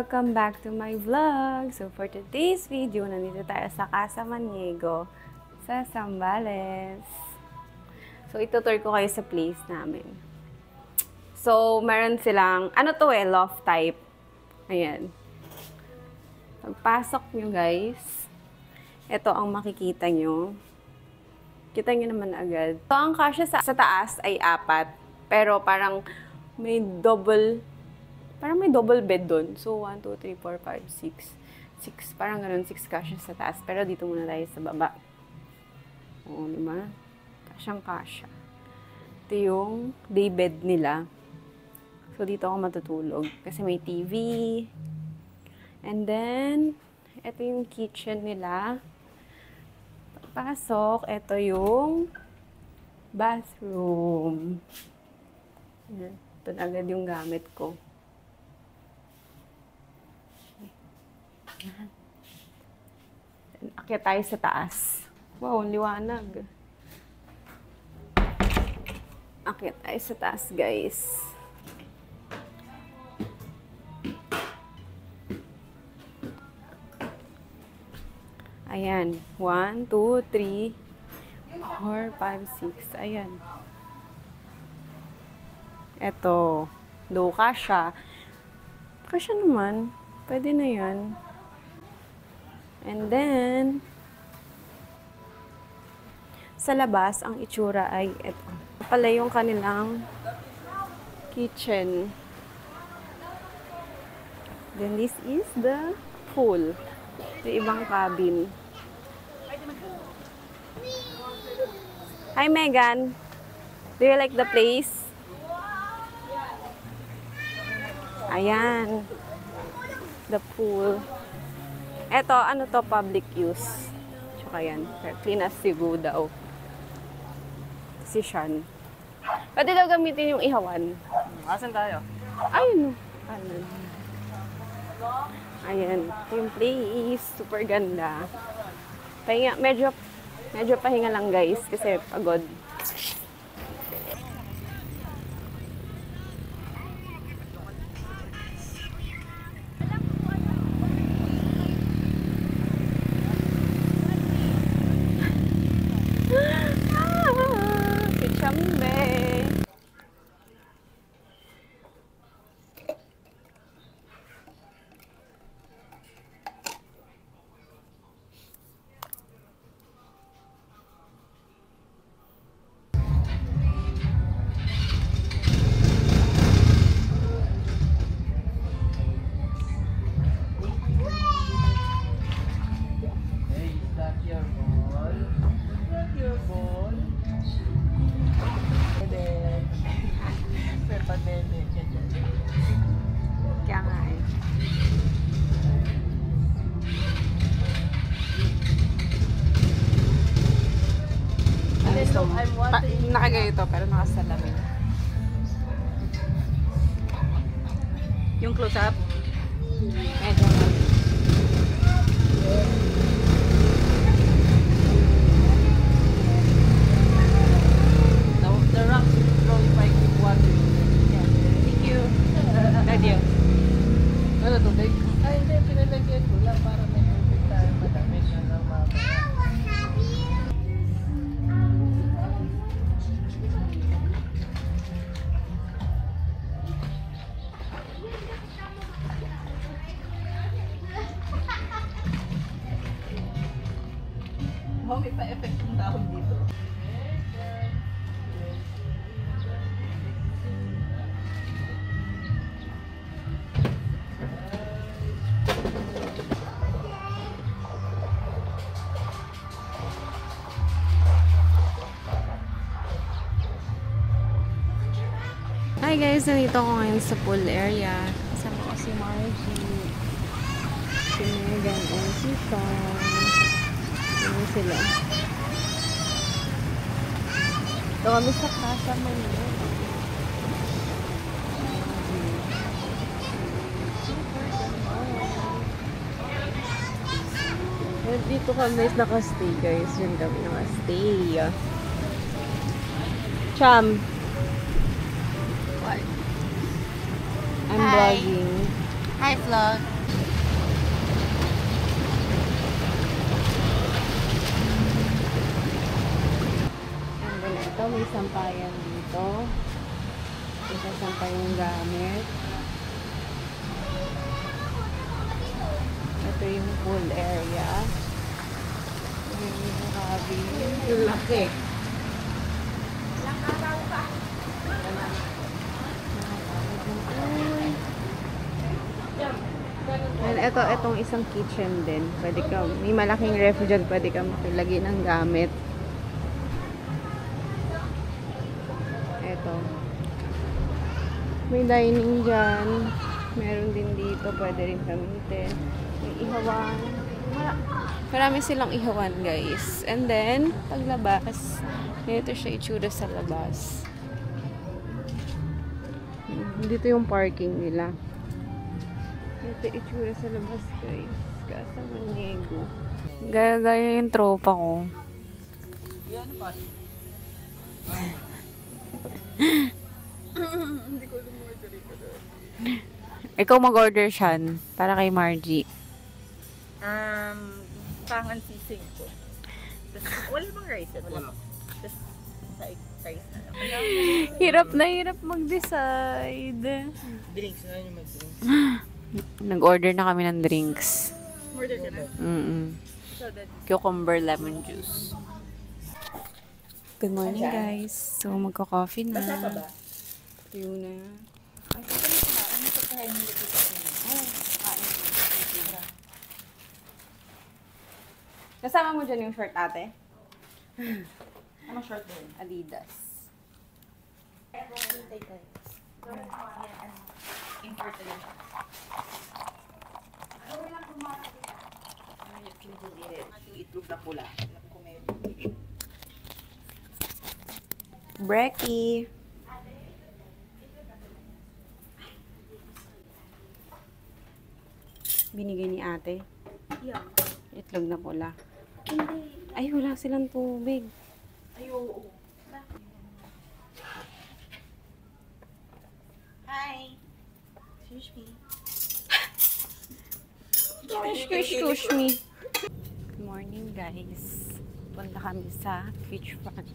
Welcome back to my vlog! So for today's video, nandito tayo sa Casa Maniego sa Zambales. So itutur ko kayo sa place namin. So meron silang, ano to loft type. Ayan. Pagpasok nyo guys, ito ang makikita nyo. Kita nyo naman agad. So ang kasya sa taas ay 4, pero parang may double bed doon. So, 1, 2, 3, 4, 5, 6. Parang ganun, 6 kasya sa taas. Pero dito muna tayo sa baba. Oo, diba? Kasyang kasya. Ito yung day bed nila. So, dito ako matutulog. Kasi may TV. And then, ito yung kitchen nila. Pagpasok, ito yung bathroom. Ito na agad yung gamit ko. Akyat tayo sa taas. Wow, liwanag. Akyat tayo sa taas, guys. Ayan. 1, 2, 3, 4, 5, 6. Ayan. Eto. Do kasya. Kasya naman. Pwede na yan. And then, sa labas, ang itsura ay ito. Pala yung kanilang kitchen. Then this is the pool. Yung ibang cabin. Hi, Megan. Do you like the place? Ayan. The pool. Eto, ano to, public use. Tsaka yan. Clean as Cebu daw. Si Sean. Pwede daw gamitin yung ihawan. Asan tayo? Ayun. Ayun. Ayan. Yung place. Super ganda. Pahinga, medyo pahinga lang guys. Kasi pagod. Kaya nga eh. Nakagayito pero nakasalamin. Yung close-up? Medyo. The rocks will flow if I keep water. Yeah. Thank you. Nadia. Ano tubig? Ay, hindi. Pinalagyan ko lang para may tubig tayo. Madami siya lang mamaya. Oh, may pa-effect yung tawag dito. Hi guys, nandito ako ngayon sa pool area. Kasama ko si Margie, si Megan, and si Sean. Ano sila? Ito kami sa Casa Maniego. Dito kami nakastay guys. Yun kami nakastay. Cham. I'm vlogging. Hi vlog. And then ito, may sampayan dito. Isasampay yung gamit. Ito yung pool area. Yung cabin. Yung laki. And itong isang kitchen din. Pwede ka, may malaking ref dyan, pwede ka makilagay ng gamit. Ito. May dining dyan. Meron din dito, pwede rin gamitin. May ihawan. Marami silang ihawan, guys. And then, paglabas, ito siya itsura sa labas. Dito yung parking nila. Ito itsura sa labas, guys. Casa Maniego. Gaya-gaya yung tropa ko. Yan pa. Hindi ko lumorder ito doon. Ikaw mag-order siyan para kay Margie. Pangan sisig ko. Wala bang rice? Wala. Tapos rice na lang. Hirap mag-decide. Drinks na yung mag-drinks. Nag-order na kami ng drinks. Order ka na? So that Cucumber lemon juice. Good morning, guys. So, magka-coffee na. basa pa ba? Tuyo na. Ay, ito na sila. Ano sa kain nila dito? Kasama mo dyan yung short, ate? Ano short din? Adidas. Imported din siya. Itlog na pula. Brekkie. Binigay ni ate. Yeah. Itlog na pula. Ay, wala silang tubig. Ay, oo. Hi. Excuse me. Excuse me. Good morning, guys. Punta kami sa beach front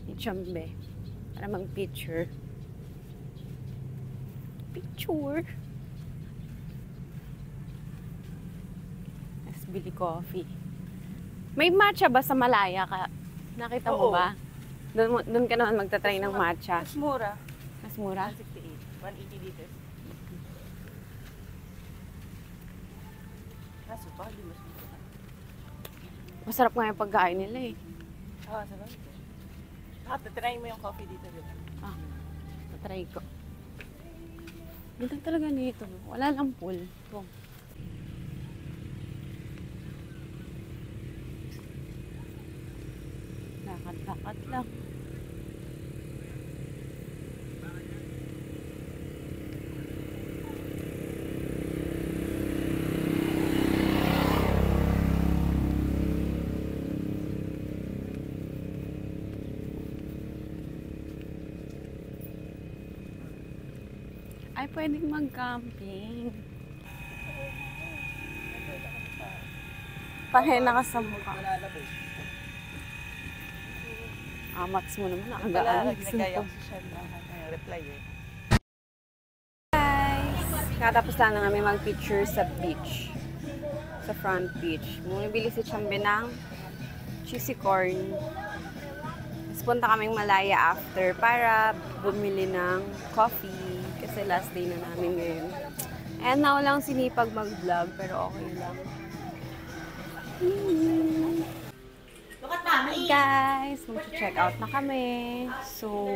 ni Chambe para mag-picture. Picture. Tapos bili coffee. May matcha ba sa Malaya ka? Nakita mo Oo. ba? Doon ka naman magta-try ng matcha. Mas mura. Mas mura? 168. 180 liters. Kaso pa, di mas mura. Masarap nga yung pagkain nila eh. Ah, sarap. Try mo yung coffee dito, di ba? Ah, try ko. Ganda talaga nito. Wala lang pool. Ito. Lakad-lakad lang. Ay, pwedeng mag-camping. Pahena ka sa mukha. Amats mo naman, nakagaan. Nagkaya ko siya na reply eh. Guys, natapos lang na kami mag-picture sa beach. Sa front beach. Bumibili si Chambe ng cheesy corn. Tapos punta kaming Malaya after para bumili ng coffee. Kasi last day na namin ngayon. And now lang sinipag mag-vlog, pero okay lang. Hi guys! Mag-check out na kami. So,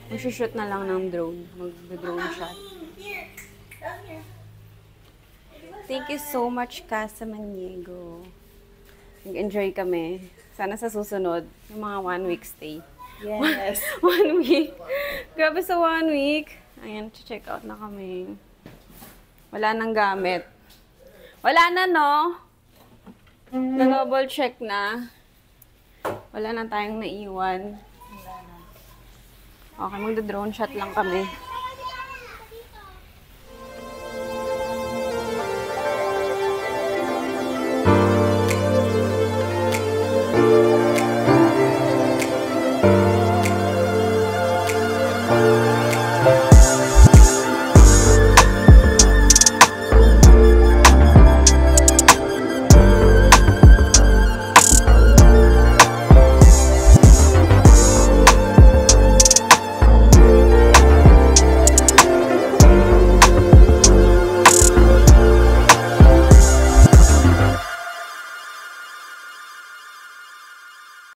mag-shoot na lang ng drone. Mag-drone shot. Thank you so much, Casa Maniego. Nag-enjoy kami. Sana sa susunod, yung mga 1 week stay. Yes. 1 week. Grabe sa 1 week. Ayan, check out na kami. Wala nang gamit. Wala na, no? Na-double check na. Wala na tayong naiwan. Okay, magda-drone shot lang kami.